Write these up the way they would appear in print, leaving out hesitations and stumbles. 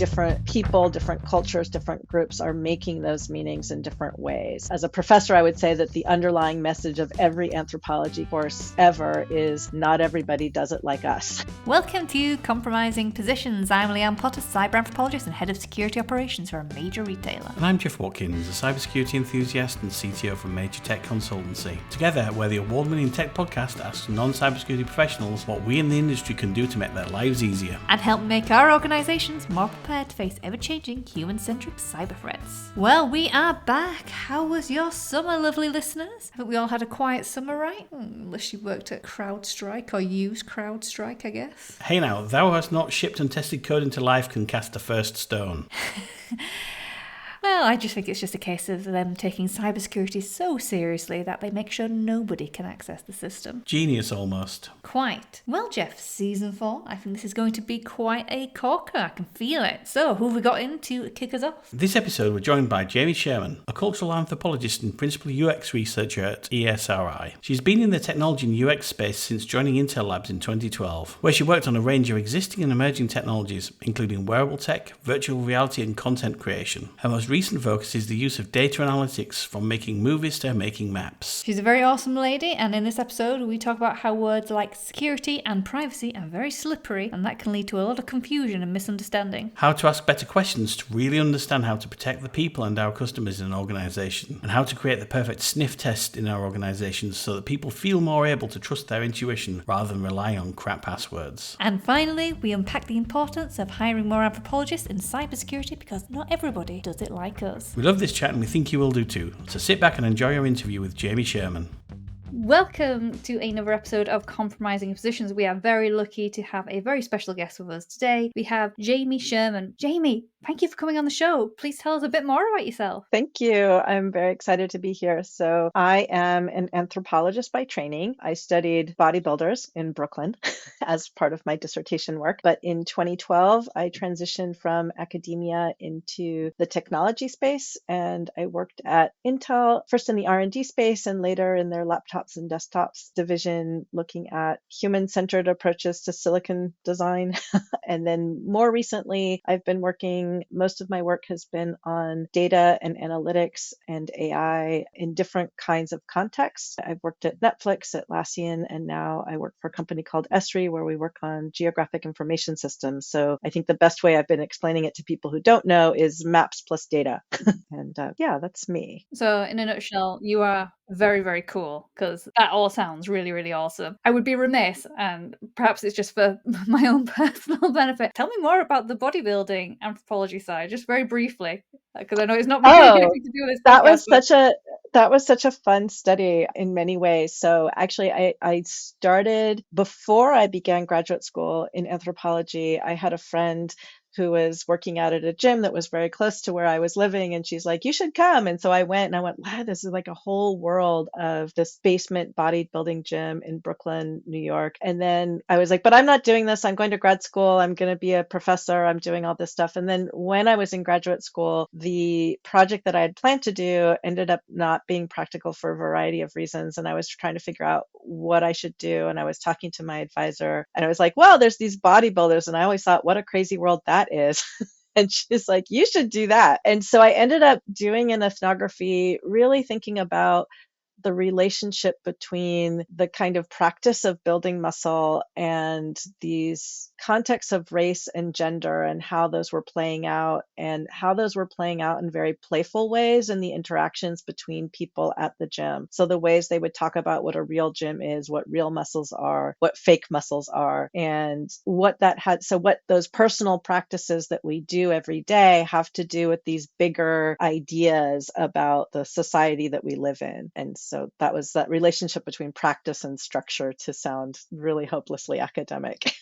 different people, different cultures, different groups are making those meanings in different ways. As a professor, I would say that the underlying message of every anthropology course ever is not everybody does it like us. Welcome to Compromising Positions. I'm Leanne Potter, cyber anthropologist and head of security operations for a major retailer. And I'm Jeff Watkins, a cybersecurity enthusiast and CTO from Major Tech Consultancy. Together, we're the award-winning tech podcast that asks non-cybersecurity professionals what we in the industry can do to make their lives easier. And help make our organisations more prepared to face ever-changing human-centric cyber threats. Well, we are back. How was your summer, lovely listeners? I hope we all had a quiet summer, right? Unless you worked at CrowdStrike or used CrowdStrike, I guess. Hey now, thou hast not shipped and tested code into life can cast the first stone. Well, I just think it's just a case of them taking cybersecurity so seriously that they make sure nobody can access the system. Genius, almost. Quite. Well, Jeff, season 4, I think this is going to be quite a corker. I can feel it. So, who have we got in to kick us off? This episode, we're joined by Jamie Sherman, a cultural anthropologist and principal UX researcher at ESRI. She's been in the technology and UX space since joining Intel Labs in 2012, where she worked on a range of existing and emerging technologies, including wearable tech, virtual reality, and content creation. Her most recent focus is the use of data analytics, from making movies to making maps. She's a very awesome lady, and in this episode we talk about how words like security and privacy are very slippery, and that can lead to a lot of confusion and misunderstanding. How to ask better questions to really understand how to protect the people and our customers in an organisation, and how to create the perfect sniff test in our organisations so that people feel more able to trust their intuition rather than rely on crap passwords. And finally, we unpack the importance of hiring more anthropologists in cybersecurity, because not everybody does it like us. We love this chat and we think you will do too. So sit back and enjoy our interview with Jamie Sherman. Welcome to another episode of Compromising Positions. We are very lucky to have a very special guest with us today. We have Jamie Sherman. Jamie, thank you for coming on the show. Please tell us a bit more about yourself. Thank you. I'm very excited to be here. So I am an anthropologist by training. I studied bodybuilders in Brooklyn as part of my dissertation work. But in 2012, I transitioned from academia into the technology space, and I worked at Intel, first in the R&D space and later in their laptops and desktops division, looking at human-centered approaches to silicon design. And then more recently, I've been working, most of my work has been on data and analytics and AI in different kinds of contexts. I've worked at Netflix, Atlassian, and now I work for a company called Esri, where we work on geographic information systems. So I think the best way I've been explaining it to people who don't know is maps plus data. And yeah, that's me. So in a nutshell, you are very, very cool, because that all sounds really, really awesome. I would be remiss, and perhaps it's just for my own personal benefit. Tell me more about the bodybuilding anthropology side, just very briefly, because I know it's not really anything to do with this podcast. That was such a fun study in many ways. So actually, I started before I began graduate school in anthropology. I had a friend who was working out at a gym that was very close to where I was living. And she's like, you should come. And so I went, and I went, wow, this is like a whole world of this basement bodybuilding gym in Brooklyn, New York. And then I was like, but I'm not doing this. I'm going to grad school. I'm going to be a professor. I'm doing all this stuff. And then when I was in graduate school, the project that I had planned to do ended up not being practical for a variety of reasons. And I was trying to figure out what I should do. And I was talking to my advisor, and I was like, well, there's these bodybuilders. And I always thought, what a crazy world that is. And she's like, you should do that. And so I ended up doing an ethnography, really thinking about the relationship between the kind of practice of building muscle and these contexts of race and gender, and how those were playing out, and how those were playing out in very playful ways in the interactions between people at the gym. So the ways they would talk about what a real gym is, what real muscles are, what fake muscles are, and what those personal practices that we do every day have to do with these bigger ideas about the society that we live in. And so that was that relationship between practice and structure, to sound really hopelessly academic.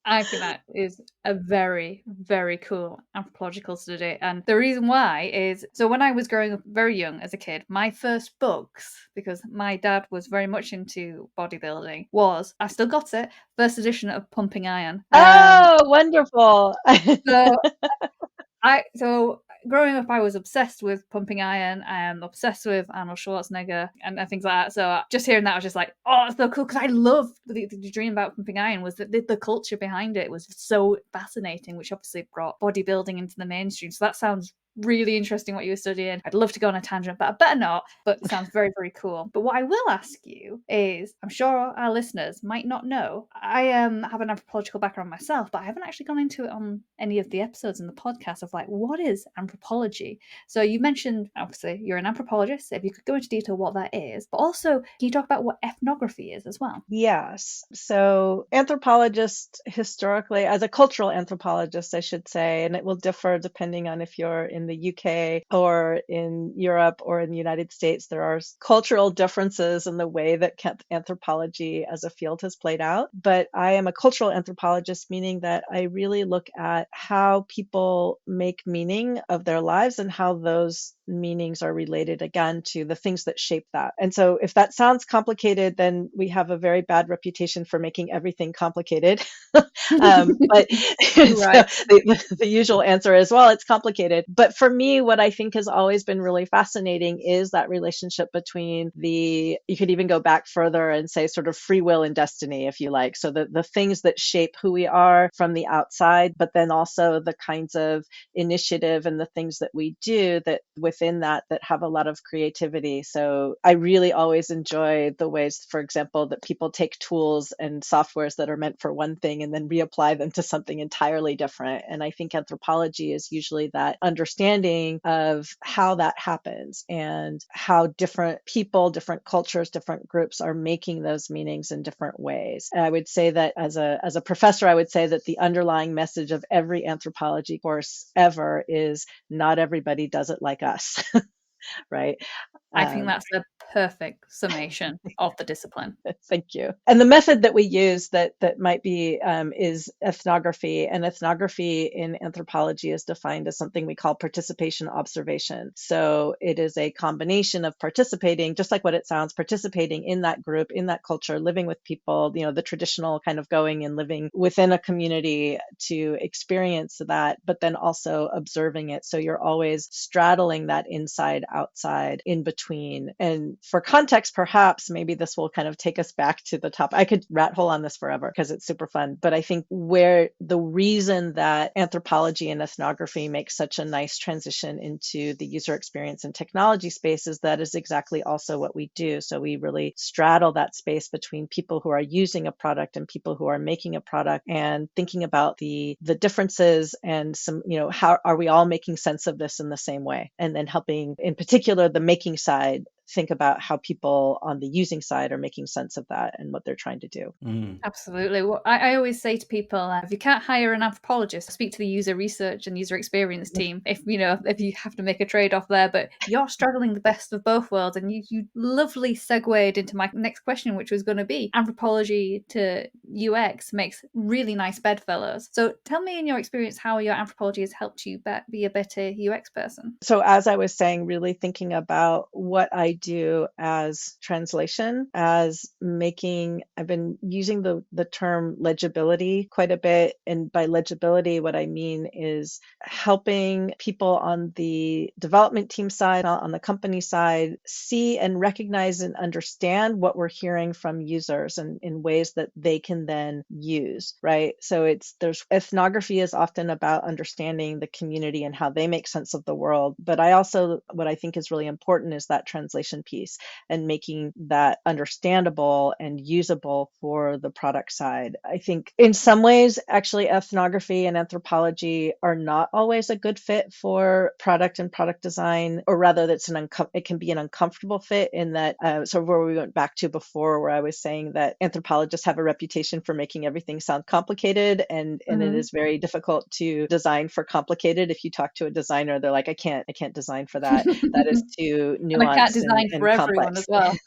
I think that is a very, very cool anthropological study. And the reason why is, so when I was growing up very young as a kid, my first books, because my dad was very much into bodybuilding, was, I still got it, first edition of Pumping Iron. Oh, wonderful. So growing up, I was obsessed with Pumping Iron. I am obsessed with Arnold Schwarzenegger and things like that. So just hearing that, I was just like, oh, it's so cool. Because I love the dream about Pumping Iron was that the culture behind it was so fascinating, which obviously brought bodybuilding into the mainstream. So that sounds really interesting what you were studying. I'd love to go on a tangent, but I better not. But it sounds very, very cool. But what I will ask you is, I'm sure our listeners might not know, I have an anthropological background myself, but I haven't actually gone into it on any of the episodes in the podcast of like, what is anthropology? So you mentioned, obviously, you're an anthropologist. If you could go into detail what that is, but also can you talk about what ethnography is as well? Yes. So anthropologists historically, as a cultural anthropologist, I should say, and it will differ depending on if you're in the UK or in Europe or in the United States, there are cultural differences in the way that anthropology as a field has played out. But I am a cultural anthropologist, meaning that I really look at how people make meaning of their lives and how those meanings are related again to the things that shape that. And so if that sounds complicated, then we have a very bad reputation for making everything complicated. But Right. so the usual answer is, well, it's complicated. But for me, what I think has always been really fascinating is that relationship between you could even go back further and say sort of free will and destiny, if you like. So the things that shape who we are from the outside, but then also the kinds of initiative and the things that we do that within that have a lot of creativity. So I really always enjoy the ways, for example, that people take tools and softwares that are meant for one thing and then reapply them to something entirely different. And I think anthropology is usually that understanding of how that happens and how different people, different cultures, different groups are making those meanings in different ways. And I would say that as a professor, I would say that the underlying message of every anthropology course ever is not everybody does it like us. Right. I think that's a perfect summation of the discipline. Thank you. And the method that we use that might be is ethnography. And ethnography in anthropology is defined as something we call participation observation. So it is a combination of participating, just like what it sounds, participating in that group, in that culture, living with people, the traditional kind of going and living within a community to experience that, but then also observing it. So you're always straddling that inside, outside, in between. And for context, perhaps maybe this will kind of take us back to the top. I could rat hole on this forever because it's super fun. But I think where the reason that anthropology and ethnography makes such a nice transition into the user experience and technology space is that is exactly also what we do. So we really straddle that space between people who are using a product and people who are making a product and thinking about the differences and some, how are we all making sense of this in the same way? And then helping, in particular, the making side think about how people on the using side are making sense of that and what they're trying to do. Absolutely. Well, I always say to people, if you can't hire an anthropologist, speak to the user research and user experience team. If you have to make a trade-off there, but you're straddling the best of both worlds, and you lovely segued into my next question, which was going to be anthropology to UX makes really nice bedfellows. So tell me, in your experience, how your anthropology has helped you be a better UX person. So as I was saying, really thinking about what I do as translation, as making, I've been using the term legibility quite a bit. And by legibility, what I mean is helping people on the development team side, on the company side, see and recognize and understand what we're hearing from users and in ways that they can then use, right? So there's ethnography is often about understanding the community and how they make sense of the world. But what I think is really important is that translation piece and making that understandable and usable for the product side. I think in some ways, actually, ethnography and anthropology are not always a good fit for product and product design, or rather it can be an uncomfortable fit in that, so where we went back to before, where I was saying that anthropologists have a reputation for making everything sound complicated, and it is very difficult to design for complicated. If you talk to a designer, they're like, I can't design for that. That is too nuanced. And I can't design and for complex. Everyone as well.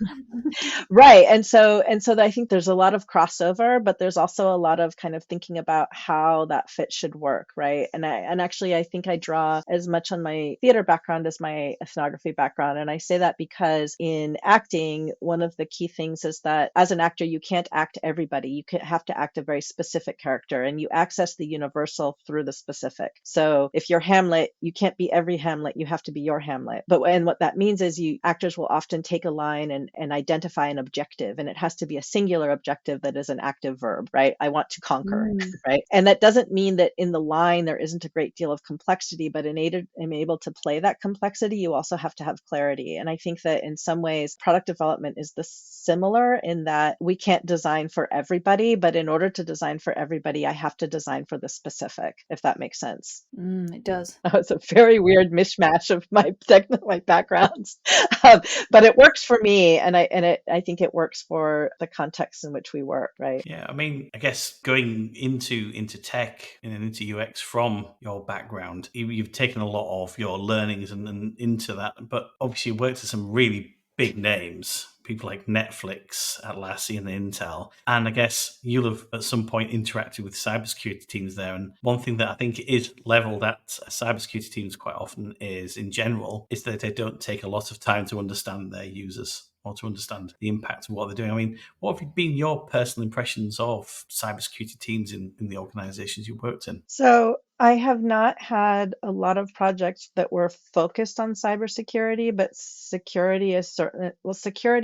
Right. And so I think there's a lot of crossover, but there's also a lot of kind of thinking about how that fit should work. Right. And actually, I think I draw as much on my theater background as my ethnography background. And I say that because in acting, one of the key things is that as an actor, you can't act everybody. have to act a very specific character, and you access the universal through the specific. So if you're Hamlet, you can't be every Hamlet, you have to be your Hamlet. And what that means is actors will often take a line and identify an objective, and it has to be a singular objective that is an active verb, right? I want to conquer, right? And that doesn't mean that in the line there isn't a great deal of complexity, but in able to play that complexity, you also have to have clarity. And I think that in some ways, product development is similar in that we can't design for everybody, but in order to design for everybody, I have to design for the specific, if that makes sense. It does. It's a very weird mishmash of my backgrounds, but it works for me, and I think it works for the context in which we work, right? Yeah, I mean, I guess going into tech and into UX from your background, you've taken a lot of your learnings and into that, but obviously you worked at some really big names, people like Netflix, Atlassian, Intel. And I guess you'll have at some point interacted with cybersecurity teams there. And one thing that I think is leveled at cybersecurity teams quite often is, in general, is that they don't take a lot of time to understand their users or to understand the impact of what they're doing. I mean, what have been your personal impressions of cybersecurity teams in the organizations you worked in? So I have not had a lot of projects that were focused on cybersecurity, but security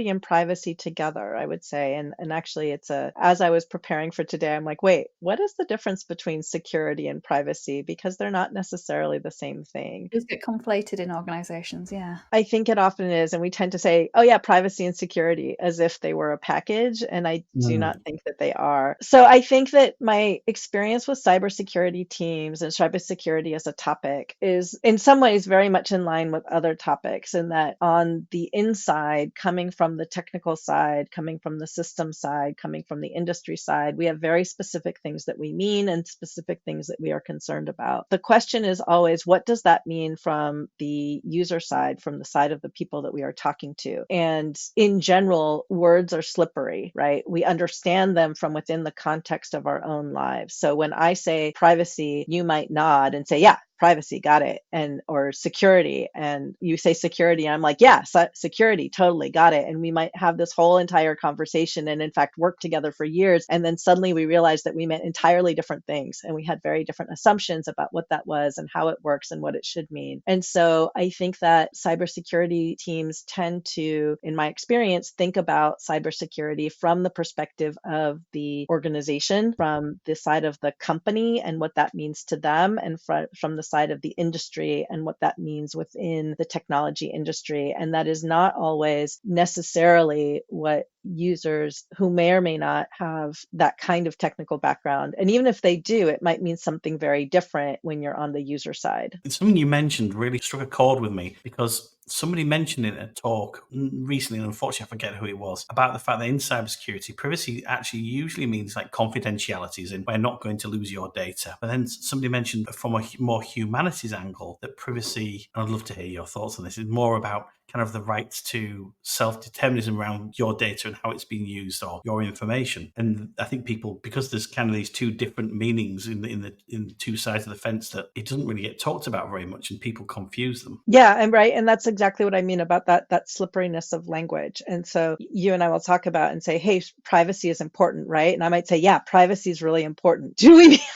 and privacy together, I would say. And actually as I was preparing for today, I'm like, wait, what is the difference between security and privacy? Because they're not necessarily the same thing. These get conflated in organizations, yeah. I think it often is. And we tend to say, oh yeah, privacy and security as if they were a package. And I do not think that they are. So I think that my experience with cybersecurity teams and cybersecurity as a topic is in some ways very much in line with other topics, in that on the inside, coming from the technical side, coming from the system side, coming from the industry side, we have very specific things that we mean and specific things that we are concerned about. The question is always, what does that mean from the user side, from the side of the people that we are talking to? And in general, words are slippery, right? We understand them from within the context of our own lives. So when I say privacy, you might nod and say, yeah, privacy, got it, or security, and you say security, and I'm like, yeah, security, totally, got it. And we might have this whole entire conversation and in fact work together for years, and then suddenly we realized that we meant entirely different things, and we had very different assumptions about what that was and how it works and what it should mean. And so I think that cybersecurity teams tend to, in my experience, think about cybersecurity from the perspective of the organization, from the side of the company and what that means to them, and from the side of the industry and what that means within the technology industry. And that is not always necessarily what users who may or may not have that kind of technical background, and even if they do, it might mean something very different when you're on the user side. Something you mentioned really struck a chord with me, because somebody mentioned in a talk recently, and unfortunately I forget who it was, about the fact that in cybersecurity, privacy actually usually means like confidentialities, and we're not going to lose your data. But then somebody mentioned from a more humanities angle that privacy, and I'd love to hear your thoughts on this, is more about kind of the right to self-determinism around your data and how it's being used, or your information. And I think people, because there's kind of these two different meanings in the two sides of the fence, that it doesn't really get talked about very much, and people confuse them. Yeah, and right, and that's exactly what I mean about that slipperiness of language. And so you and I will talk about and say, hey, privacy is important, right? And I might say, yeah, privacy is really important.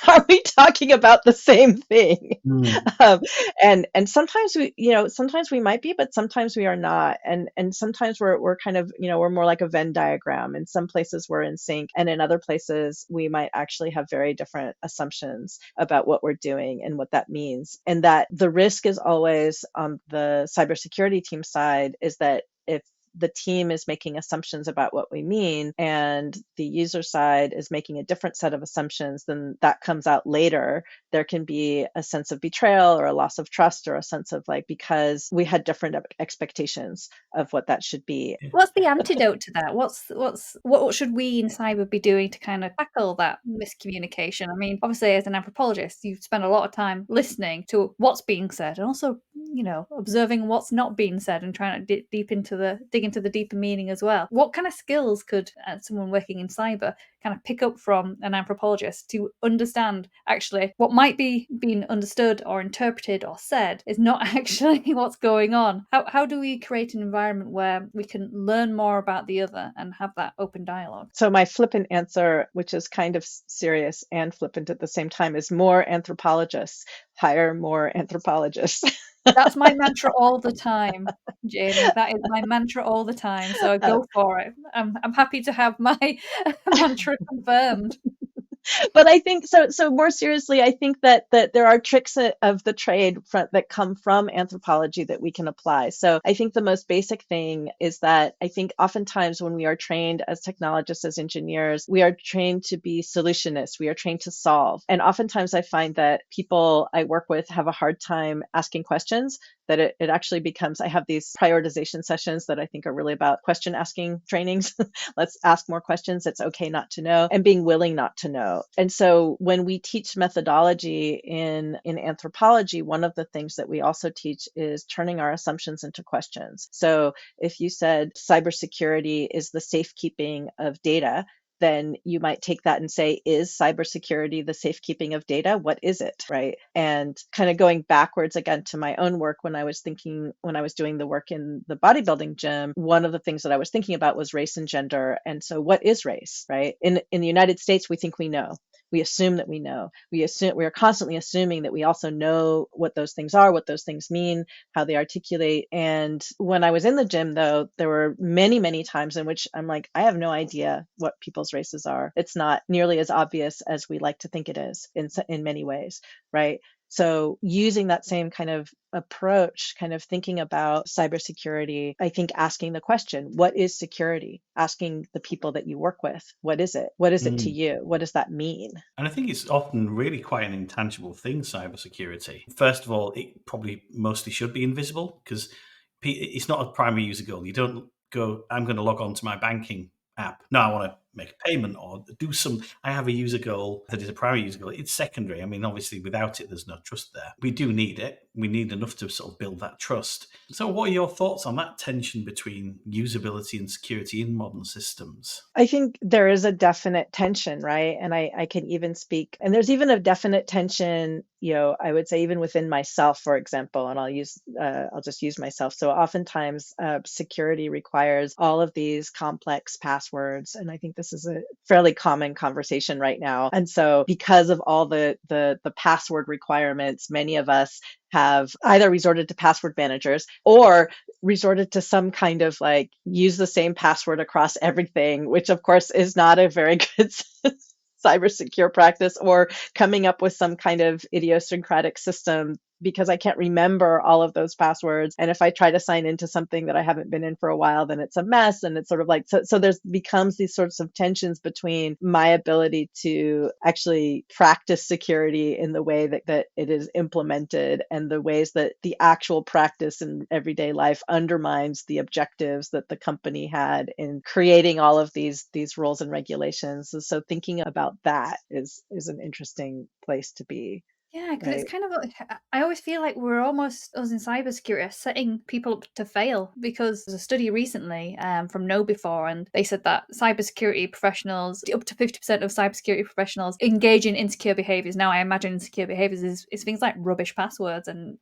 Are we talking about the same thing? And sometimes we might be, but sometimes we are not. And sometimes we're kind of, we're more like a Venn diagram. In some places we're in sync, and in other places we might actually have very different assumptions about what we're doing and what that means. And that the risk is always on the cybersecurity team side, is that if the team is making assumptions about what we mean and the user side is making a different set of assumptions, then that comes out later. There can be a sense of betrayal or a loss of trust, or a sense of like, because we had different expectations of what that should be. What's the antidote to that? What should we in cyber be doing to kind of tackle that miscommunication? I mean, obviously as an anthropologist, you spend a lot of time listening to what's being said and also observing what's not being said and trying to dig into the deeper meaning as well. What kind of skills could someone working in cyber kind of pick up from an anthropologist to understand actually what might be being understood or interpreted or said is not actually what's going on? How do we create an environment where we can learn more about the other and have that open dialogue? So my flippant answer, which is kind of serious and flippant at the same time, is more anthropologists. Hire more anthropologists. That's my mantra all the time, Jamie. That is my mantra all the time. So go for it. I'm happy to have my mantra confirmed. But I think so more seriously, I think that there are tricks of the trade that come from anthropology that we can apply. So I think the most basic thing is that I think oftentimes when we are trained as technologists, as engineers, we are trained to be solutionists. We are trained to solve. And oftentimes I find that people I work with have a hard time asking questions, that it actually becomes, I have these prioritization sessions that I think are really about question asking trainings. Let's ask more questions. It's okay not to know, and being willing not to know. And so when we teach methodology in anthropology, one of the things that we also teach is turning our assumptions into questions. So if you said cybersecurity is the safekeeping of data, then you might take that and say, is cybersecurity the safekeeping of data? What is it, right? And kind of going backwards again to my own work, when I was doing the work in the bodybuilding gym, one of the things that I was thinking about was race and gender. And so what is race, right? In the United States, we think we know. We assume that we know. We are constantly assuming that we also know what those things are, what those things mean, how they articulate. And when I was in the gym, though, there were many, many times in which I'm like, I have no idea what people's races are. It's not nearly as obvious as we like to think it is in many ways, right? So using that same kind of approach, kind of thinking about cybersecurity, I think asking the question, what is security? Asking the people that you work with, what is it? What is it to you? What does that mean? And I think it's often really quite an intangible thing, cybersecurity. First of all, it probably mostly should be invisible because it's not a primary user goal. You don't go, I'm going to log on to my banking app. No, I want to make a payment or do some. I have a user goal that is a primary user goal. It's secondary. I mean, obviously, without it, there's no trust there. We do need it. We need enough to sort of build that trust. So what are your thoughts on that tension between usability and security in modern systems? I think there is a definite tension, right? And I can even speak, and there's even a definite tension, I would say even within myself, for example, and I'll just use myself. So oftentimes security requires all of these complex passwords. And I think this is a fairly common conversation right now. And so because of all the password requirements, many of us have either resorted to password managers or resorted to some kind of like use the same password across everything, which of course is not a very good cyber secure practice, or coming up with some kind of idiosyncratic system because I can't remember all of those passwords. And if I try to sign into something that I haven't been in for a while, then it's a mess. And it's sort of like, so there's becomes these sorts of tensions between my ability to actually practice security in the way that it is implemented and the ways that the actual practice in everyday life undermines the objectives that the company had in creating all of these rules and regulations. And so thinking about that is an interesting place to be. Yeah, because Right. it's kind of, I always feel like we're almost, us in cybersecurity, are setting people up to fail. Because there's a study recently from KnowBe4, and they said that cybersecurity professionals, up to 50% of cybersecurity professionals, engage in insecure behaviors. Now, I imagine insecure behaviors is things like rubbish passwords and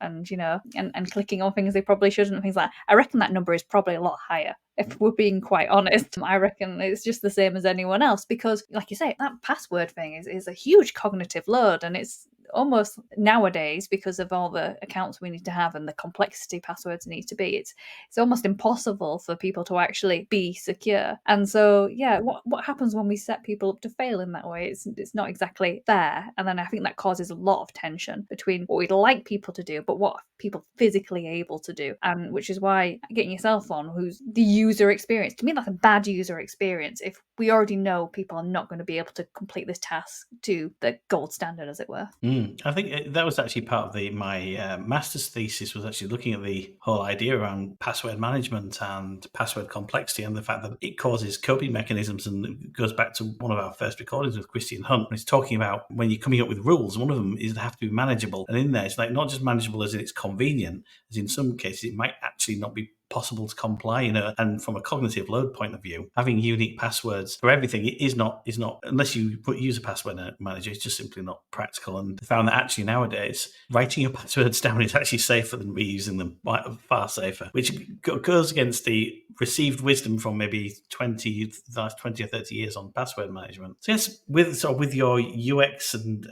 clicking on things they probably shouldn't, and things like that. I reckon that number is probably a lot higher. If we're being quite honest, I reckon it's just the same as anyone else, because, like you say, that password thing is a huge cognitive load, and it's almost nowadays, because of all the accounts we need to have and the complexity passwords need to be, it's almost impossible for people to actually be secure. And so, yeah, what happens when we set people up to fail in that way? It's not exactly fair. And then I think that causes a lot of tension between what we'd like people to do, but what people physically able to do. And which is why getting yourself on, who's the user experience, to me that's a bad user experience if we already know people are not going to be able to complete this task to the gold standard, as it were. I think that was actually part of my master's thesis, was actually looking at the whole idea around password management and password complexity, and the fact that it causes coping mechanisms. And it goes back to one of our first recordings with Christian Hunt, when he's talking about when you're coming up with rules, one of them is they have to be manageable. And in there, it's like not just manageable as in it's convenient, as in some cases it might actually not be possible to comply, and from a cognitive load point of view, having unique passwords for everything is not unless you use a password manager, it's just simply not practical. And I found that actually nowadays writing your passwords down is actually safer than reusing them, far safer, which goes against the received wisdom from maybe 20 or 30 years on password management. So yes, with your UX and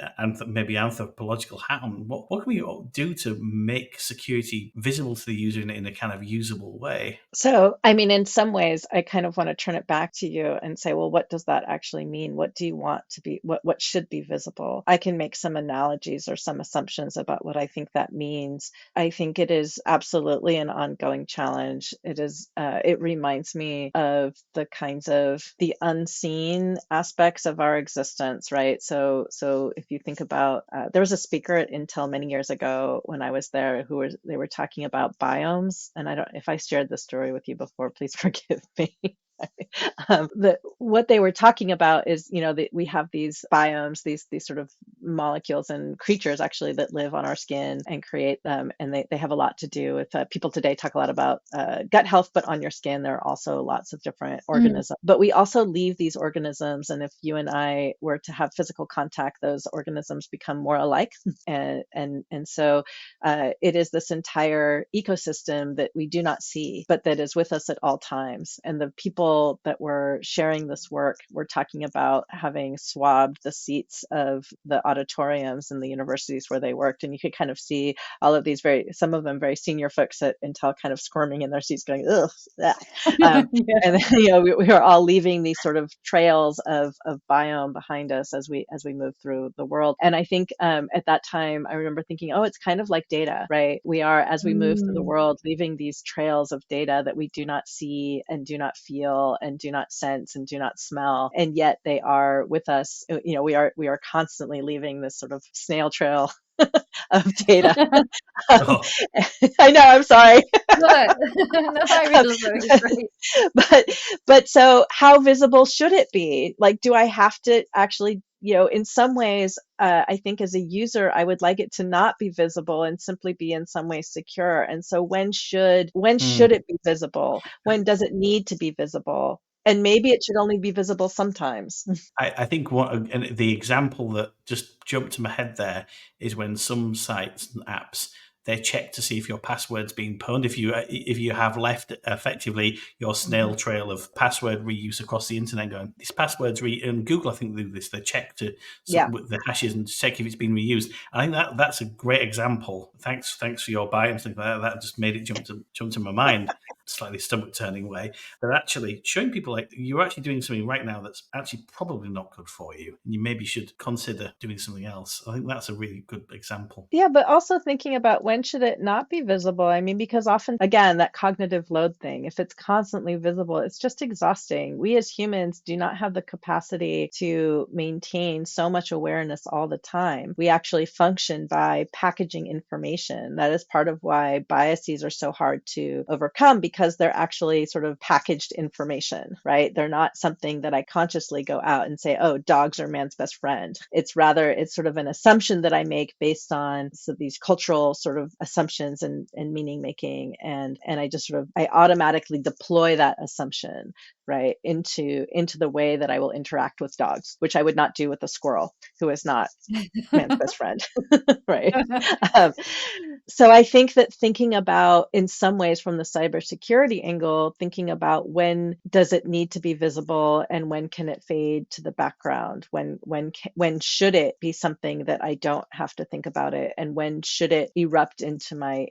maybe anthropological hat on, what can we do to make security visible to the user in a kind of usable way? So, I mean, in some ways, I kind of want to turn it back to you and say, well, what does that actually mean? What do you want to be, what should be visible? I can make some analogies or some assumptions about what I think that means. I think it is absolutely an ongoing challenge. It reminds me of the kinds of the unseen aspects of our existence, right? So if you think about, there was a speaker at Intel many years ago when I was there they were talking about biomes, and I don't, if I shared this story with you before, please forgive me. What they were talking about is, that we have these biomes, these sort of molecules and creatures actually that live on our skin and create them, and they have a lot to do with people today talk a lot about gut health, but on your skin there are also lots of different organisms. But we also leave these organisms, and if you and I were to have physical contact, those organisms become more alike, and so it is this entire ecosystem that we do not see, but that is with us at all times. And the people that were sharing this work were talking about having swabbed the seats of the auditoriums in the universities where they worked, and you could kind of see all of these some of them very senior folks at Intel kind of squirming in their seats going, ugh. And then, we were all leaving these sort of trails of biome behind us as we move through the world. And I think at that time, I remember thinking, oh, it's kind of like data, right? We are, as we move through the world, leaving these trails of data that we do not see and do not feel and do not sense and do not smell, and yet they are with us. We are constantly leaving this sort of snail trail of data. I know, I'm sorry. No, I really love it. It's great. But so how visible should it be? Like, do I have to actually, in some ways, I think as a user, I would like it to not be visible and simply be in some way secure. And so when should it be visible? When does it need to be visible? And maybe it should only be visible sometimes. I think the example that just jumped to my head there is when some sites and apps, they check to see if your password's been pwned. If you have left effectively your snail trail of password reuse across the internet, going, this password's and Google, I think, do this. They check with the hashes and check if it's been reused. I think that's a great example. Thanks for your biomes. That just made it jump to my mind, slightly stomach turning way. But actually showing people like you're actually doing something right now that's actually probably not good for you, and you maybe should consider doing something else. I think that's a really good example. Yeah, but also thinking about when should it not be visible? I mean, because often, again, that cognitive load thing, if it's constantly visible, it's just exhausting. We as humans do not have the capacity to maintain so much awareness all the time. We actually function by packaging information. That is part of why biases are so hard to overcome, because they're actually sort of packaged information, right? They're not something that I consciously go out and say, oh, dogs are man's best friend. It's sort of an assumption that I make based on these cultural sort of assumptions and meaning making, and I automatically deploy that assumption, right, into the way that I will interact with dogs, which I would not do with a squirrel, who is not man's best friend, right? So I think that thinking about, in some ways, from the cybersecurity angle, thinking about when does it need to be visible and when can it fade to the background? When should it be something that I don't have to think about it, and when should it erupt into my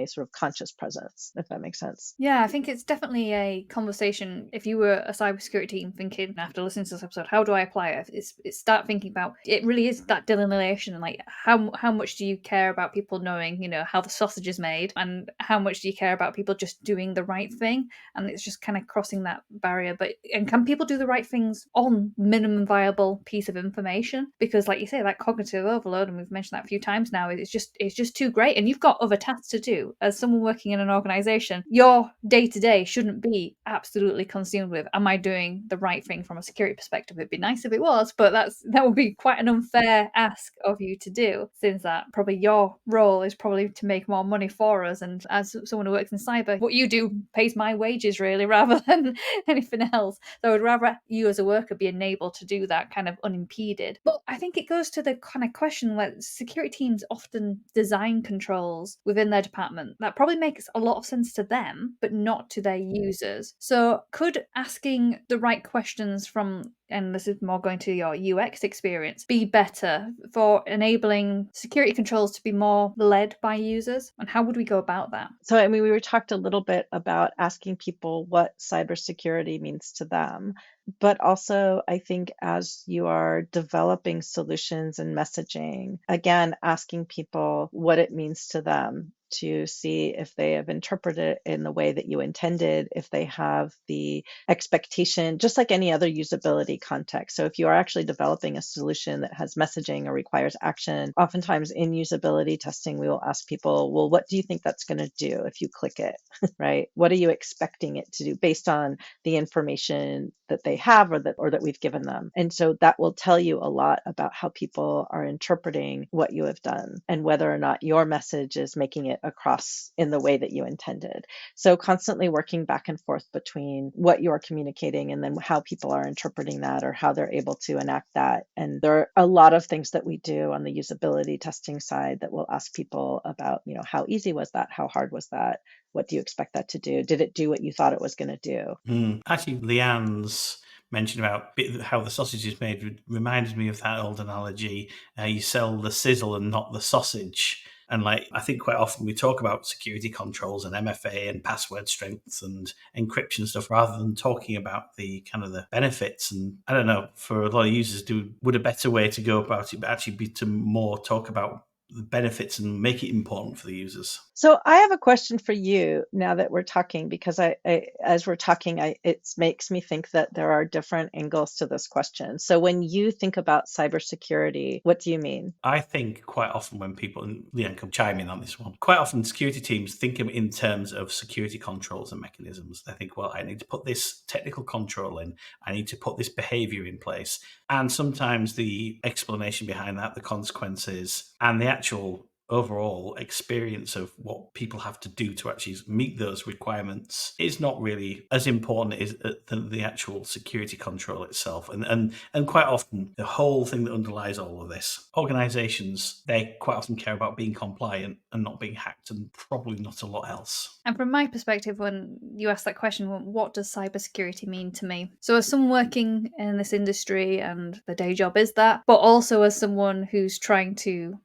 sort of conscious presence, if that makes sense? Yeah, I think it's definitely a conversation. If you were a cybersecurity team thinking after listening to this episode, how do I apply it? It's start thinking about, it really is that delineation, and like how much do you care about people knowing, how the sausage is made, and how much do you care about people just doing the right thing? And it's just kind of crossing that barrier. And can people do the right things on minimum viable piece of information? Because like you say, that cognitive overload, and we've mentioned that a few times now, it's just too great. And you've got other tasks to do. As someone working in an organization, your day-to-day shouldn't be absolutely consumed with, am I doing the right thing from a security perspective? It'd be nice if it was, but that would be quite an unfair ask of you to do, since that probably your role is probably to make more money for us. And as someone who works in cyber, what you do pays my wages really, rather than anything else. So I would rather you as a worker be enabled to do that kind of unimpeded. But I think it goes to the kind of question where security teams often design controls within their department that probably makes a lot of sense to them, but not to their users. So could asking the right questions from, and this is more going to your UX experience, be better for enabling security controls to be more led by users? And how would we go about that? So, I mean, we were talked a little bit about asking people what cybersecurity means to them. But also, I think as you are developing solutions and messaging, again, asking people what it means to them, to see if they have interpreted it in the way that you intended, if they have the expectation, just like any other usability context. So if you are actually developing a solution that has messaging or requires action, oftentimes in usability testing, we will ask people, well, what do you think that's going to do if you click it, right? What are you expecting it to do based on the information that they have or that we've given them? And so that will tell you a lot about how people are interpreting what you have done and whether or not your message is making it across in the way that you intended. So constantly working back and forth between what you're communicating and then how people are interpreting that or how they're able to enact that. And there are a lot of things that we do on the usability testing side that we'll ask people about, how easy was that? How hard was that? What do you expect that to do? Did it do what you thought it was going to do? Actually, Leanne's mention about how the sausage is made reminded me of that old analogy. You sell the sizzle and not the sausage. And I think quite often we talk about security controls and MFA and password strengths and encryption stuff rather than talking about the kind of the benefits. And I don't know, for a lot of users, would a better way to go about it actually be to more talk about the benefits and make it important for the users? So I have a question for you now that we're talking, because as we're talking, it makes me think that there are different angles to this question. So when you think about cybersecurity, what do you mean? I think quite often when people, and Leanne can chime in on this one, quite often security teams think in terms of security controls and mechanisms. They think, well, I need to put this technical control in, I need to put this behavior in place. And sometimes the explanation behind that, the consequences, and the actual overall experience of what people have to do to actually meet those requirements is not really as important as the actual security control itself. And quite often the whole thing that underlies all of this, organizations, they quite often care about being compliant and not being hacked, and probably not a lot else. And from my perspective, when you ask that question, what does cybersecurity mean to me? So as someone working in this industry, and the day job is that, but also as someone who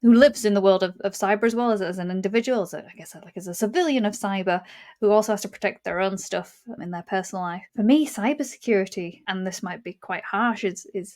lives in the world of cyber as well as an individual, as a civilian of cyber, who also has to protect their own stuff in their personal life. For me, cybersecurity, and this might be quite harsh,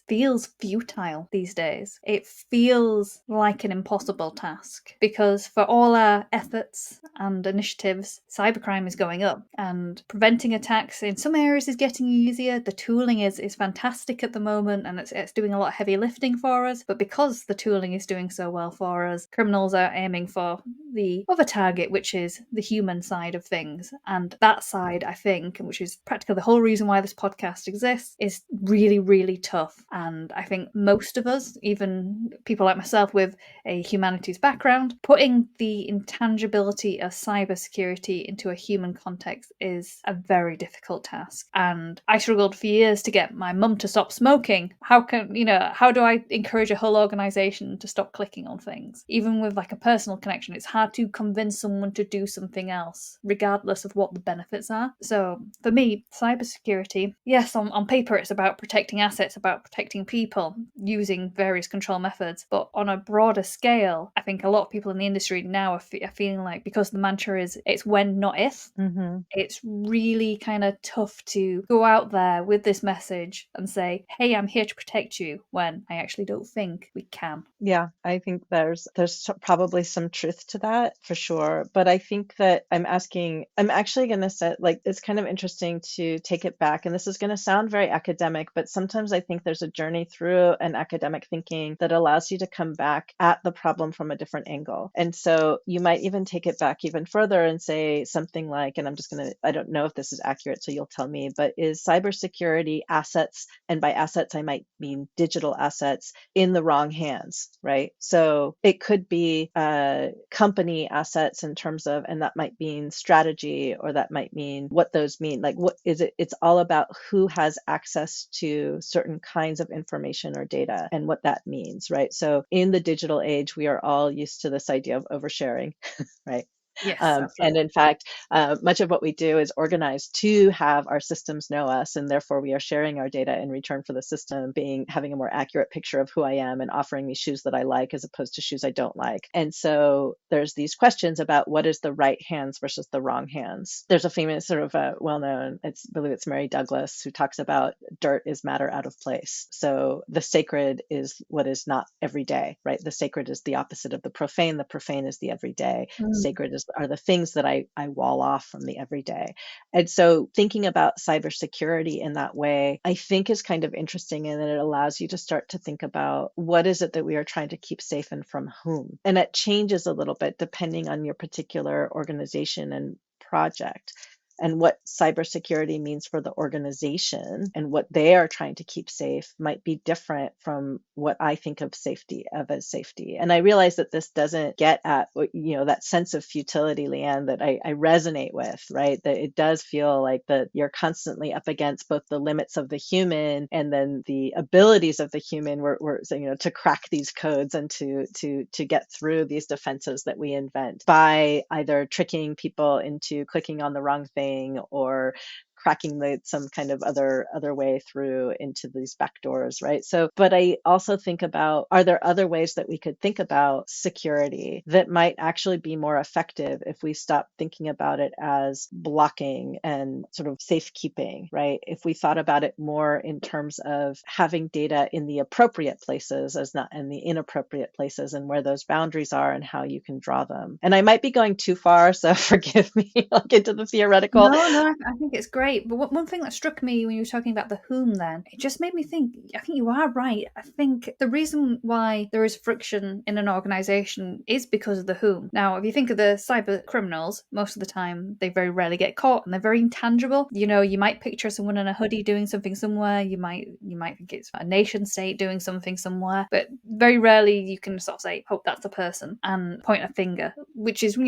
feels futile these days. It feels like an impossible task, because for all our efforts and initiatives, cybercrime is going up, and preventing attacks in some areas is getting easier. The tooling is fantastic at the moment, and it's doing a lot of heavy lifting for us. But because the tooling is doing so well for us, criminals are aiming for the other target, which is the human side of things. And that side, I think, which is practically the whole reason why this podcast exists, is really, really tough. And I think most of us, even people like myself with a humanities background, putting the intangibility of cybersecurity into a human context is a very difficult task. And I struggled for years to get my mum to stop smoking. How do I encourage a whole organization to stop clicking on things? Even with a personal connection, it's hard to convince someone to do something else, regardless of what the benefits are. So for me, cybersecurity, yes, on paper it's about protecting assets, about protecting people using various control methods, but on a broader scale, I think a lot of people in the industry now are feeling like, because the mantra is it's when, not if, it's really kind of tough to go out there with this message and say, hey, I'm here to protect you, when I actually don't think we can. Yeah, I think there's probably probably some truth to that for sure. But I think that I'm actually going to say, like, it's kind of interesting to take it back. And this is going to sound very academic, but sometimes I think there's a journey through an academic thinking that allows you to come back at the problem from a different angle. And so you might even take it back even further and say something like, and I don't know if this is accurate, so you'll tell me, but is cybersecurity assets, and by assets, I might mean digital assets, in the wrong hands, right? So it could be company assets in terms of, and that might mean strategy, or that might mean what those mean. Like, what is it? It's all about who has access to certain kinds of information or data and what that means, right? So in the digital age, we are all used to this idea of oversharing, right? Yes, And absolutely. in fact, much of what we do is organized to have our systems know us, and therefore we are sharing our data in return for the system having a more accurate picture of who I am and offering me shoes that I like as opposed to shoes I don't like. And so there's these questions about what is the right hands versus the wrong hands. There's a famous sort of well-known, I believe it's Mary Douglas, who talks about dirt is matter out of place. So the sacred is what is not every day, right? The sacred is the opposite of the profane. The profane is the everyday. Sacred are the things that I wall off from the everyday. And so thinking about cybersecurity in that way, I think is kind of interesting, in that it allows you to start to think about what is it that we are trying to keep safe and from whom. And it changes a little bit depending on your particular organization and project, and what cybersecurity means for the organization and what they are trying to keep safe might be different from what I think of as safety. And I realize that this doesn't get at, that sense of futility, Leanne, that I resonate with, right? That it does feel like that you're constantly up against both the limits of the human and then the abilities of the human, to crack these codes and to get through these defenses that we invent by either tricking people into clicking on the wrong thing, or cracking some kind of other way through into these backdoors, right? So, but I also think about, are there other ways that we could think about security that might actually be more effective if we stop thinking about it as blocking and sort of safekeeping, right? If we thought about it more in terms of having data in the appropriate places as not in the inappropriate places, and where those boundaries are and how you can draw them. And I might be going too far, so forgive me, I'll get to the theoretical. No, I think it's great. But one thing that struck me when you were talking about the whom, then, it just made me think, I think you are right. I think the reason why there is friction in an organization is because of the whom. Now, if you think of the cyber criminals, most of the time, they very rarely get caught, and they're very intangible. You might picture someone in a hoodie doing something somewhere. You might think it's a nation state doing something somewhere, but very rarely you can sort of say, oh, that's the person, and point a finger, which is,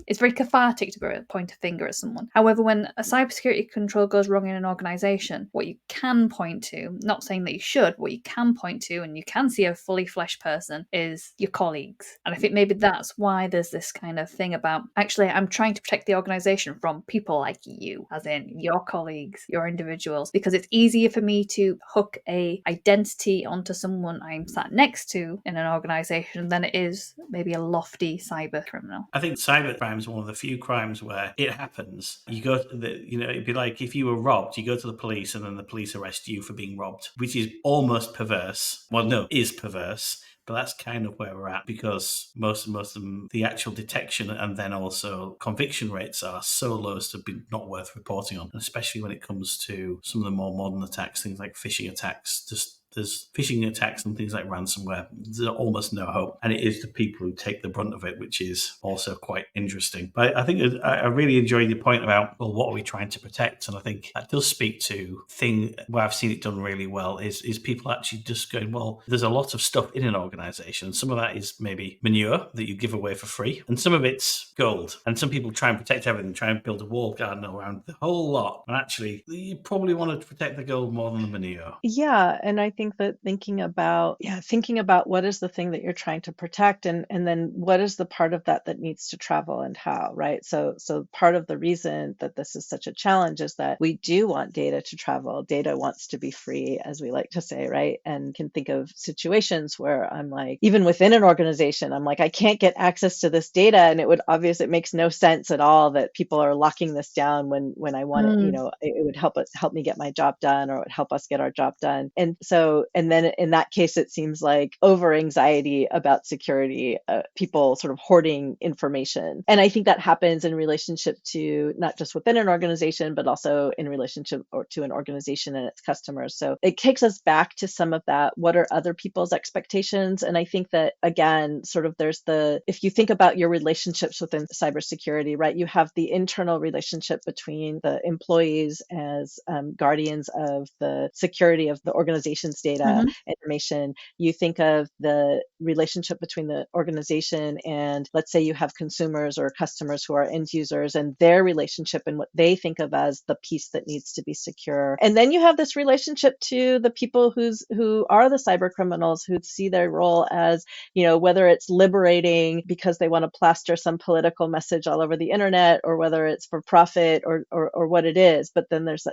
it's very cathartic to point a finger at someone. However, when a cybersecurity control goes wrong in an organization, what you can point to, not saying that you should, what you can point to, and you can see a fully fleshed person, is your colleagues. And I think maybe that's why there's this kind of thing about, actually, I'm trying to protect the organization from people like you, as in your colleagues, your individuals, because it's easier for me to hook a identity onto someone I'm sat next to in an organization than it is maybe a lofty cyber criminal. I think cybercrime is one of the few crimes where it happens. You go to it'd be like if you were robbed, you go to the police and then the police arrest you for being robbed, which is almost perverse. Well, no, is perverse. But that's kind of where we're at, because most of them, the actual detection and then also conviction rates are so low as to be not worth reporting on, and especially when it comes to some of the more modern attacks, things like phishing attacks. There's phishing attacks and things like ransomware. There's almost no hope. And it is the people who take the brunt of it, which is also quite interesting. But I think I really enjoyed your point about, well, what are we trying to protect? And I think that does speak to thing where I've seen it done really well is people actually just going, well, there's a lot of stuff in an organization. Some of that is maybe manure that you give away for free. And some of it's gold. And some people try and protect everything, try and build a walled garden around the whole lot. And actually, you probably want to protect the gold more than the manure. Yeah. And I think that thinking about what is the thing that you're trying to protect, and then what is the part of that needs to travel and how, right? So part of the reason that this is such a challenge is that we do want data to travel. Data wants to be free, as we like to say, right? And can think of situations where I'm like, even within an organization, I'm like, I can't get access to this data, and it makes no sense at all that people are locking this down when I want it. It would help me get my job done, or it would help us get our job done. And so so, and then in that case, it seems like over anxiety about security, people sort of hoarding information. And I think that happens in relationship to not just within an organization, but also in relationship or to an organization and its customers. So it takes us back to some of that. What are other people's expectations? And I think that, again, sort of there's if you think about your relationships within cybersecurity, right, you have the internal relationship between the employees as guardians of the security of the organization's data information. You think of the relationship between the organization and, let's say you have consumers or customers who are end users, and their relationship and what they think of as the piece that needs to be secure. And then you have this relationship to the people who are the cyber criminals, who see their role as, whether it's liberating because they want to plaster some political message all over the internet, or whether it's for profit or what it is. But then there's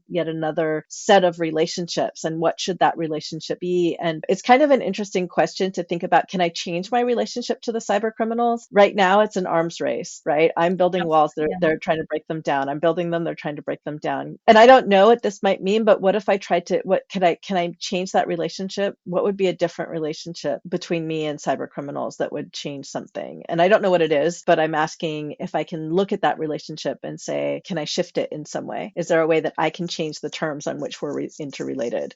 yet another set of relationships, and what should that relationship be? And it's kind of an interesting question to think about. Can I change my relationship to the cyber criminals? Right now, it's an arms race, right? I'm building walls. They're trying to break them down. I'm building them. They're trying to break them down. And I don't know what this might mean, but what if I tried to, can I change that relationship? What would be a different relationship between me and cyber criminals that would change something? And I don't know what it is, but I'm asking if I can look at that relationship and say, can I shift it in some way? Is there a way that I can change the terms on which we're interrelated?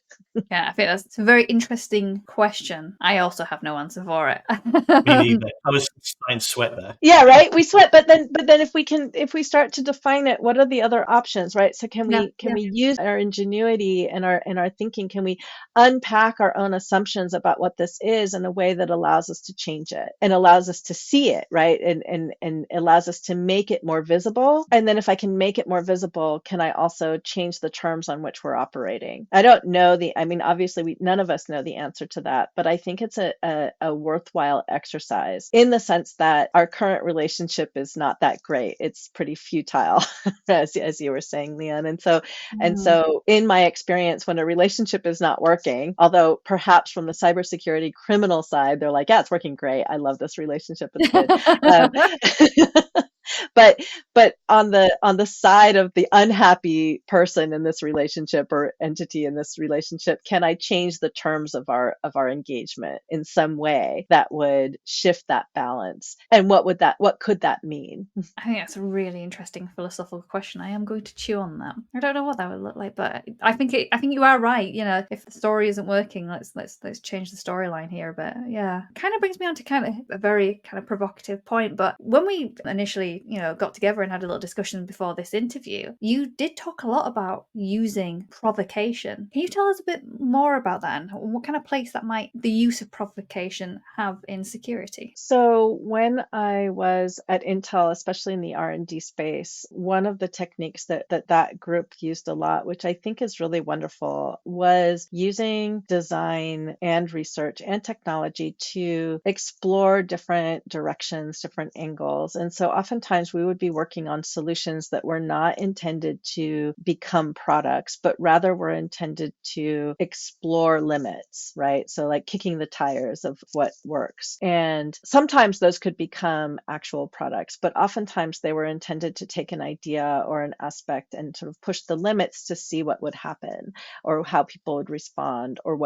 Yeah, I think that's a very interesting question. I also have no answer for it. Me neither. I was starting to sweat there. Yeah, right. We sweat, but then if we start to define it, what are the other options, right? So can we use our ingenuity and our thinking? Can we unpack our own assumptions about what this is in a way that allows us to change it and allows us to see it, right? And allows us to make it more visible. And then if I can make it more visible, can I also change the terms on which we're operating? I don't know obviously none of us know the answer to that, but I think it's a worthwhile exercise in the sense that our current relationship is not that great. It's pretty futile, as you were saying, Leon. And so in my experience, when a relationship is not working, although perhaps from the cybersecurity criminal side, they're like, yeah, it's working great. I love this relationship. It's good. But on the side of the unhappy person in this relationship or entity in this relationship, can I change the terms of our engagement in some way that would shift that balance? And what could that mean? I think that's a really interesting philosophical question. I am going to chew on that. I don't know what that would look like, but I think you are right. If the story isn't working, let's change the storyline here a bit. Yeah, kind of brings me on to kind of a very kind of provocative point. But when we initially got together and had a little discussion before this interview, you did talk a lot about using provocation. Can you tell us a bit more about that and what kind of place that might the use of provocation have in security? So when I was at Intel, especially in the R&D space, one of the techniques that group used a lot, which I think is really wonderful, was using design and research and technology to explore different directions, different angles. And so oftentimes we would be working on solutions that were not intended to become products, but rather were intended to explore limits, right? So like kicking the tires of what works. And sometimes those could become actual products, but oftentimes they were intended to take an idea or an aspect and sort of push the limits to see what would happen or how people would respond or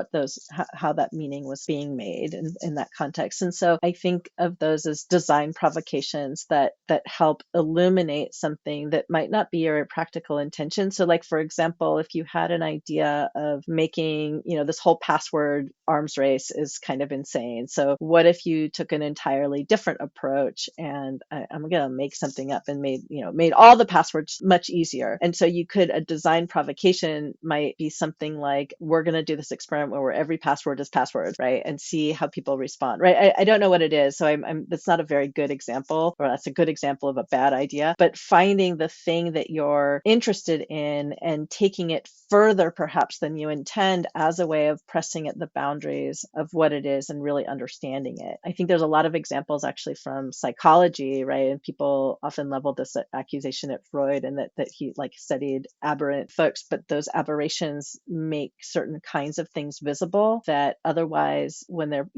how that meaning was being made in that context. And so I think of those as design provocations that help illuminate something that might not be your practical intention. So like, for example, if you had an idea of making, this whole password arms race is kind of insane. So what if you took an entirely different approach and I'm going to make something up and made all the passwords much easier. And so a design provocation might be something like, we're going to do this experiment where every password is password, right? And see how people respond, right? I don't know what it is. So that's not a very good example, or that's a good example of a bad idea, but finding the thing that you're interested in and taking it further perhaps than you intend as a way of pressing at the boundaries of what it is and really understanding it. I think there's a lot of examples actually from psychology, right? And people often level this accusation at Freud and that he studied aberrant folks, but those aberrations make certain kinds of things visible that otherwise when they're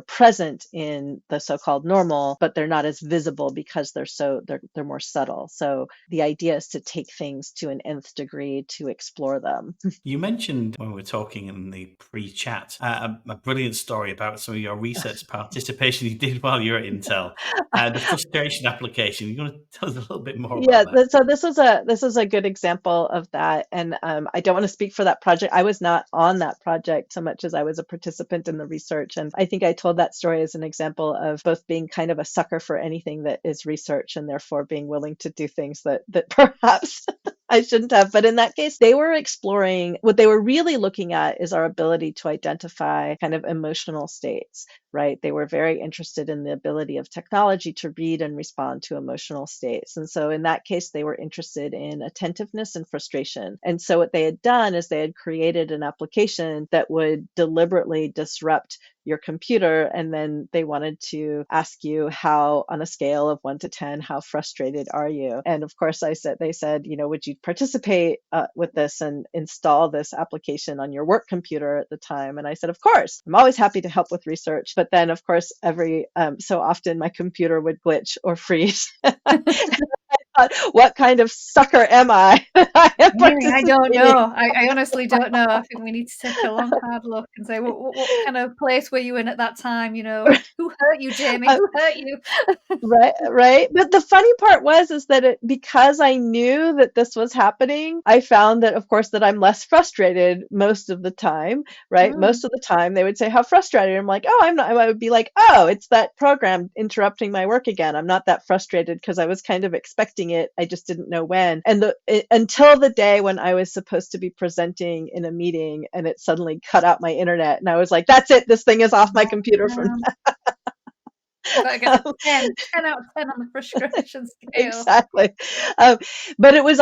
present in the so-called normal, but they're not as visible useful because they're more subtle. So the idea is to take things to an nth degree to explore them. You mentioned when we were talking in the pre-chat a brilliant story about some of your research participation you did while you were at Intel, the frustration application. You want to tell us a little bit more Yeah, about that? so this is a good example of that, and I don't want to speak for that project. I was not on that project so much as I was a participant in the research, and I think I told that story as an example of both being kind of a sucker for anything that is research, and therefore being willing to do things that perhaps I shouldn't have. But in that case, they were exploring what they were really looking at is our ability to identify kind of emotional states, right? They were very interested in the ability of technology to read and respond to emotional states. And so in that case, they were interested in attentiveness and frustration. And so what they had done is they had created an application that would deliberately disrupt your computer, and then they wanted to ask you how, on a scale of 1 to 10, how frustrated are you? And of course, they said, would you participate with this and install this application on your work computer at the time? And I said, of course, I'm always happy to help with research. But then, of course, every so often my computer would glitch or freeze. What kind of sucker am I? I don't know. I honestly don't know. I think we need to take a long, hard look and say, what kind of place were you in at that time? Who hurt you, Jamie? Who hurt you? Right. But the funny part is that because I knew that this was happening, I found that, of course, that I'm less frustrated most of the time, right? Most of the time they would say, how frustrated? I'm like, oh, I'm not. I would be like, oh, it's that program interrupting my work again. I'm not that frustrated because I was kind of expecting it. I just didn't know when. And until the day when I was supposed to be presenting in a meeting and it suddenly cut out my internet. And I was like, that's it. This thing is off my computer from now. But again, 10 out of 10 on the frustration scale. Exactly. But it was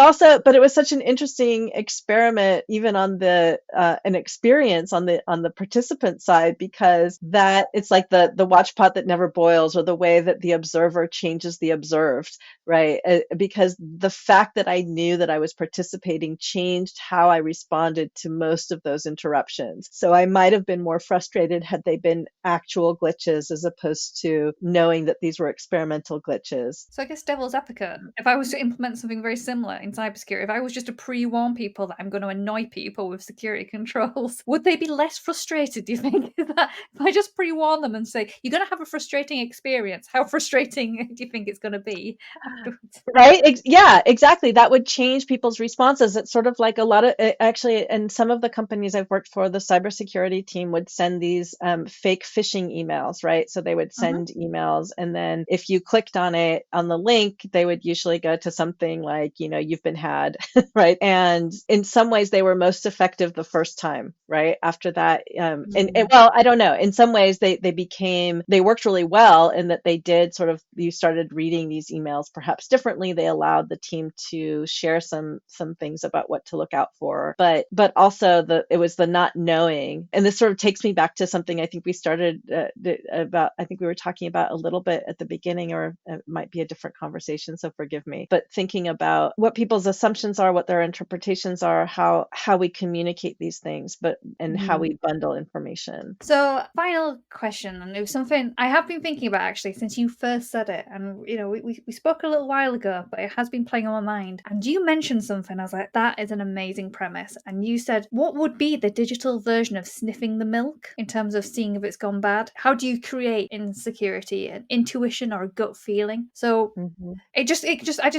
such an interesting experiment, even on an experience on the participant side, because that it's like the watch pot that never boils, or the way that the observer changes the observed, right? Because the fact that I knew that I was participating changed how I responded to most of those interruptions. So I might have been more frustrated had they been actual glitches as opposed to knowing that these were experimental glitches. So I guess devil's advocate, if I was to implement something very similar in cybersecurity, if I was just to pre-warn people that I'm going to annoy people with security controls, would they be less frustrated, do you think? If I just pre-warn them and say, you're going to have a frustrating experience, how frustrating do you think it's going to be afterwards? Right? Yeah, exactly. That would change people's responses. It's sort of like a lot of, actually, in some of the companies I've worked for, the cybersecurity team would send these fake phishing emails, right? So they would send emails, and then if you clicked on the link, they would usually go to something like, you've been had, right? And in some ways they were most effective the first time, right? After that, and well, I don't know. In some ways they worked really well in that they did you started reading these emails perhaps differently. They allowed the team to share some things about what to look out for, but also it was the not knowing. And this sort of takes me back to something I think we started about. I think we were talking about a little bit at the beginning, or it might be a different conversation, so forgive me, but thinking about what people's assumptions are, what their interpretations are, how we communicate these things, and how we bundle information. So final question, and it was something I have been thinking about actually since you first said it, and we spoke a little while ago, but it has been playing on my mind. And you mentioned something, I was like, that is an amazing premise. And you said, what would be the digital version of sniffing the milk in terms of seeing if it's gone bad? How do you create insecurity, an intuition or a gut feeling? So I just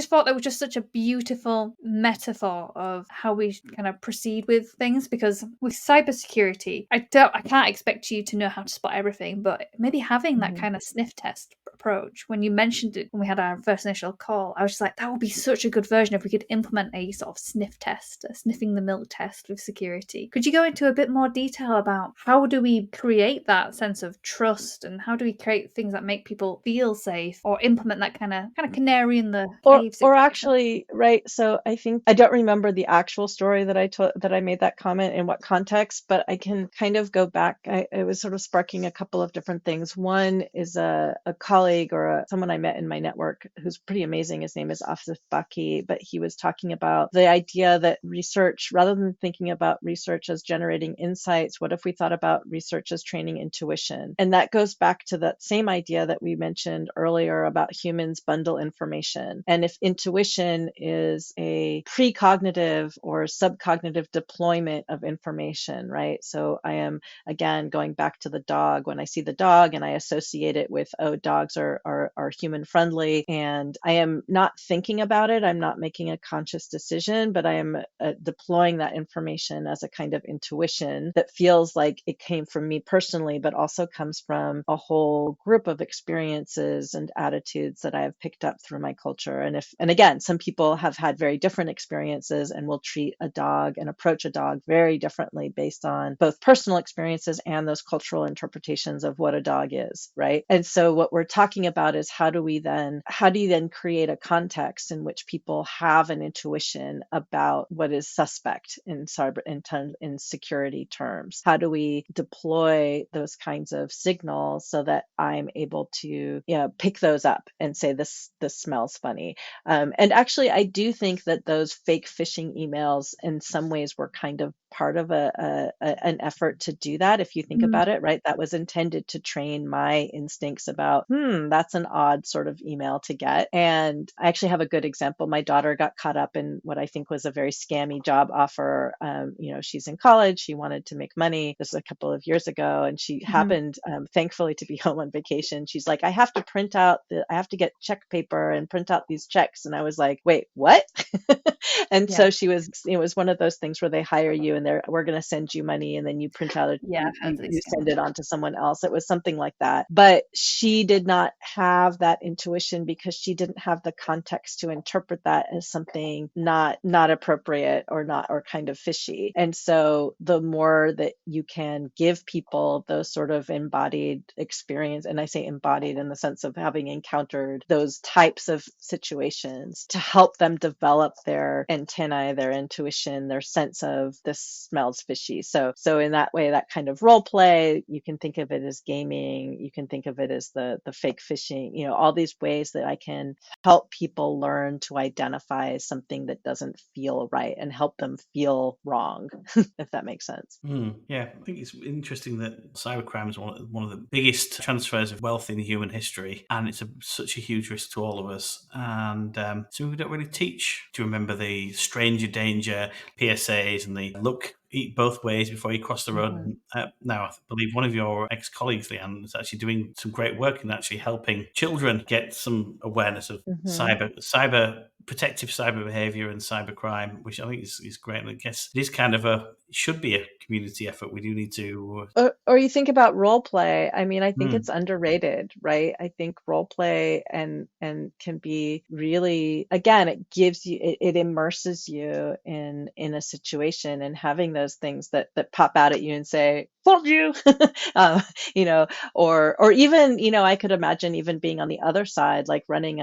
thought that was just such a beautiful metaphor of how we kind of proceed with things, because with cybersecurity, I can't expect you to know how to spot everything, but maybe having that kind of sniff test approach, when you mentioned it when we had our first initial call, I was just like, that would be such a good version if we could implement a sort of sniff test, a sniffing the milk test with security. Could you go into a bit more detail about how do we create that sense of trust, and how do we create things that make people feel safe, or implement that kind of canary in the cave or actually, right? So I think I don't remember the actual story that I made that comment in what context, but I can kind of go back. It was sort of sparking a couple of different things. One is a colleague or someone I met in my network who's pretty amazing. His name is Asif Baki, but he was talking about the idea that research, rather than thinking about research as generating insights, what if we thought about research as training intuition? And that goes back to that same idea that we mentioned earlier about humans bundle information. And if intuition is a precognitive or subcognitive deployment of information, right? So I am, again, going back to the dog. When I see the dog and I associate it with, oh, dogs are human friendly, and I am not thinking about it, I'm not making a conscious decision, but I am deploying that information as a kind of intuition that feels like it came from me personally, but also comes from a whole group of experiences and attitudes that I have picked up through my culture. And again, some people have had very different experiences and will treat a dog and approach a dog very differently based on both personal experiences and those cultural interpretations of what a dog is, right? And so what we're talking about is how do you then create a context in which people have an intuition about what is suspect in cyber in security terms? How do we deploy those kinds of signals so that I'm able to pick those up and say this smells funny? And actually, I do think that those fake phishing emails in some ways were kind of part of an effort to do that. If you think about it, right, that was intended to train my instincts about, that's an odd sort of email to get. And I actually have a good example. My daughter got caught up in what I think was a very scammy job offer. She's in college. She wanted to make money. This was a couple of years ago. And she happened, thankfully, to be home on vacation. She's like, I have to get check paper and print out these checks. And I was like, wait, what? And so it was one of those things where they hire you and we're going to send you money, and then you print out you send it on to someone else. It was something like that. But she did not have that intuition because she didn't have the context to interpret that as something not appropriate or kind of fishy. And so the more that you can give people those sort of embodied experience, and I say embodied in the sense of having encountered those types of situations, to help them develop their antennae, their intuition, their sense of this smells fishy. So in that way, that kind of role play, you can think of it as gaming, you can think of it as the fake phishing, all these ways that I can help people learn to identify something that doesn't feel right and help them feel wrong, if that makes sense. Yeah, I think it's interesting that cybercrime is one of the biggest transfers of wealth in human history, and it's such a huge risk to all of us. And so we don't really teach to remember the stranger danger PSAs and the eat both ways before you cross the road. Now, I believe one of your ex-colleagues, Leanne, is actually doing some great work in actually helping children get some awareness of protective cyber behavior and cybercrime, which I think is great. And I guess it is kind of should be a community effort. We do need to. Or you think about role play. I mean, I think it's underrated, right? I think role play and can be really, again, it gives you, it immerses you in a situation, and having those things that pop out at you and say, "Fooled you," or even, I could imagine even being on the other side, like running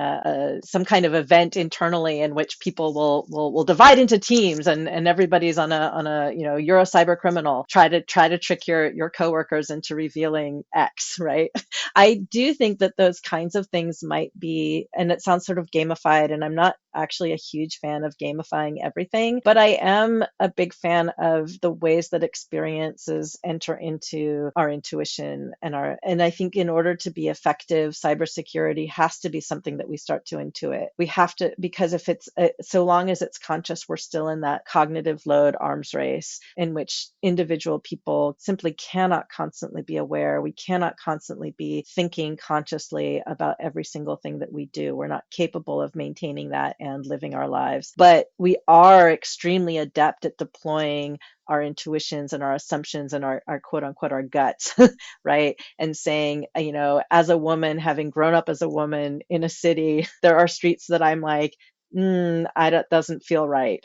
some kind of event internally in which people will divide into teams, and everybody's on a you're a cyber criminal, try to trick your coworkers into revealing X, right? I do think that those kinds of things might be, and it sounds sort of gamified, and I'm not actually a huge fan of gamifying everything, but I am a big fan of the ways that experiences enter into our intuition and I think in order to be effective, cybersecurity has to be something that we start to intuit. We have to, because if it's so long as it's conscious, we're still in that cognitive load arms race in which individual people simply cannot constantly be aware. We cannot constantly be thinking consciously about every single thing that we do. We're not capable of maintaining that and living our lives, but we are extremely adept at deploying our intuitions and our assumptions and our quote unquote, our guts, right? And saying, as a woman, having grown up as a woman in a city, there are streets that I'm like, doesn't feel right.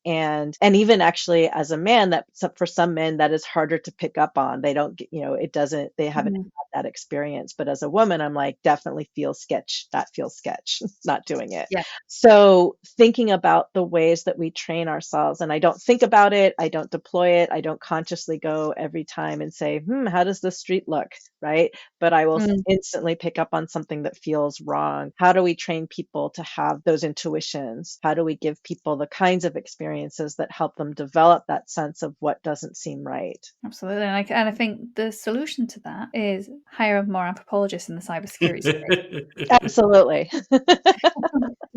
And even actually as a man, for some men, that is harder to pick up on. They don't, they haven't had that experience. But as a woman, I'm like, definitely feels sketch. That feels sketch, not doing it. Yeah. So thinking about the ways that we train ourselves, and I don't think about it, I don't deploy it, I don't consciously go every time and say, how does the street look, right? But I will instantly pick up on something that feels wrong. How do we train people to have those intuitions? How do we give people the kinds of experiences that help them develop that sense of what doesn't seem right? Absolutely. And I think the solution to that is hire more anthropologists in the cybersecurity space. Absolutely.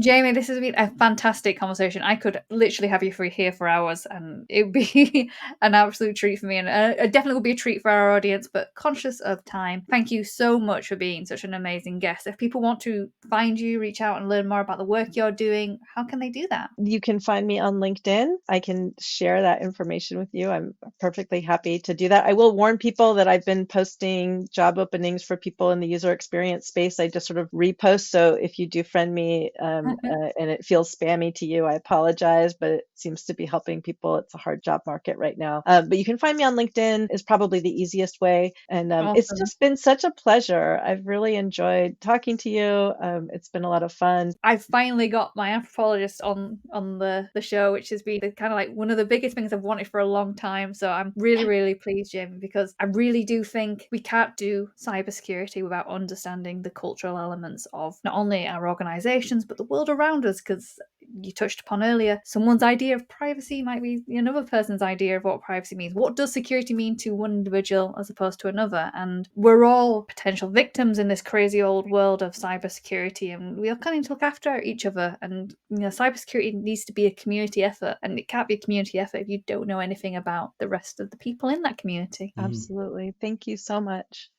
Jamie, this has been a fantastic conversation. I could literally have you here for hours, and it would be an absolute treat for me, and it definitely will be a treat for our audience, but conscious of time. Thank you so much for being such an amazing guest. If people want to find you, reach out and learn more about the work you're doing, how can they do that? You can find me on LinkedIn. I can share that information with you. I'm perfectly happy to do that. I will warn people that I've been posting job openings for people in the user experience space. I just sort of repost. So if you do friend me and it feels spammy to you, I apologize, but it seems to be helping people. It's a hard job market right now. But you can find me on LinkedIn is probably the easiest way. And it's just been such a pleasure. I've really enjoyed talking to you. It's been a lot of fun. I've finally got my anthropologist on the show, which has been kind of like one of the biggest things I've wanted for a long time. So I'm really, really pleased, Jamie, because I really do think we can't do cybersecurity without understanding the cultural elements of not only our organizations, but the world around us. Because you touched upon earlier, someone's idea of privacy might be another person's idea of what privacy means. What does security mean to one individual as opposed to another? And we're all potential victims in this crazy old world of cybersecurity, and we all kind of look after each other. And cybersecurity needs to be a community effort, and it can't be a community effort if you don't know anything about the rest of the people in that community. Absolutely. Thank you so much.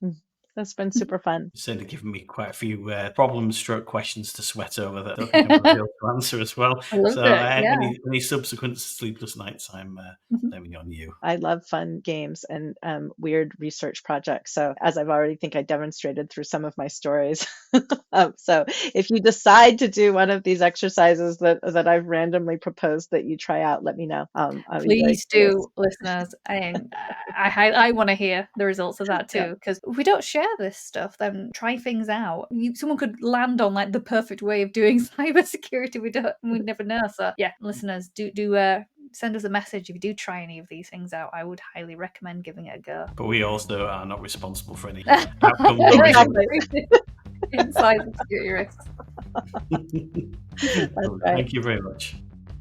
That's been super fun. You've certainly given me quite a few problem-stroke questions to sweat over that I don't think I'm able to answer as well. I loved So any subsequent sleepless nights, I'm blaming on you. I love fun games and weird research projects. So as I've already think I demonstrated through some of my stories. So if you decide to do one of these exercises that I've randomly proposed that you try out, let me know. Please do, listeners. I want to hear the results of that too, because if we don't share this stuff, then try things out. Someone could land on like the perfect way of doing cybersecurity. We'd never know. So yeah, listeners, do send us a message if you do try any of these things out. I would highly recommend giving it a go. But we also are not responsible for any outcomes or in cybersecurity risks. That's right. Thank you very much.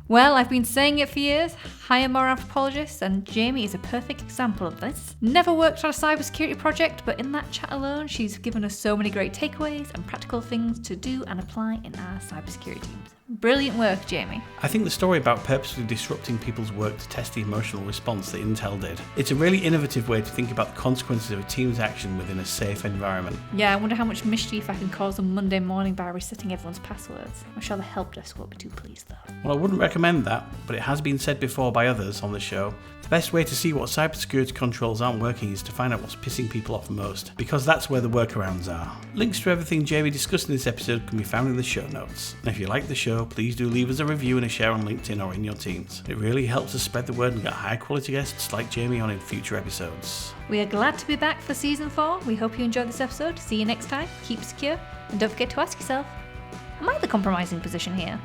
Well, I've been saying it for years, hire more anthropologists, and Jamie is a perfect example of this. Never worked on a cybersecurity project, but in that chat alone, she's given us so many great takeaways and practical things to do and apply in our cybersecurity teams. Brilliant work, Jamie. I think the story about purposefully disrupting people's work to test the emotional response that Intel did, it's a really innovative way to think about the consequences of a team's action within a safe environment. Yeah, I wonder how much mischief I can cause on Monday morning by resetting everyone's passwords. I'm sure the help desk won't be too pleased though. Well, I wouldn't recommend that, but it has been said before by others on the show. The best way to see what cybersecurity controls aren't working is to find out what's pissing people off most, because that's where the workarounds are. Links to everything Jamie discussed in this episode can be found in the show notes. And if you like the show, please do leave us a review and a share on LinkedIn or in your teams. It really helps us spread the word and get high quality guests like Jamie on in future episodes. We are glad to be back for season 4. We hope you enjoyed this episode. See you next time. Keep secure, and don't forget to ask yourself, am I the compromising position here?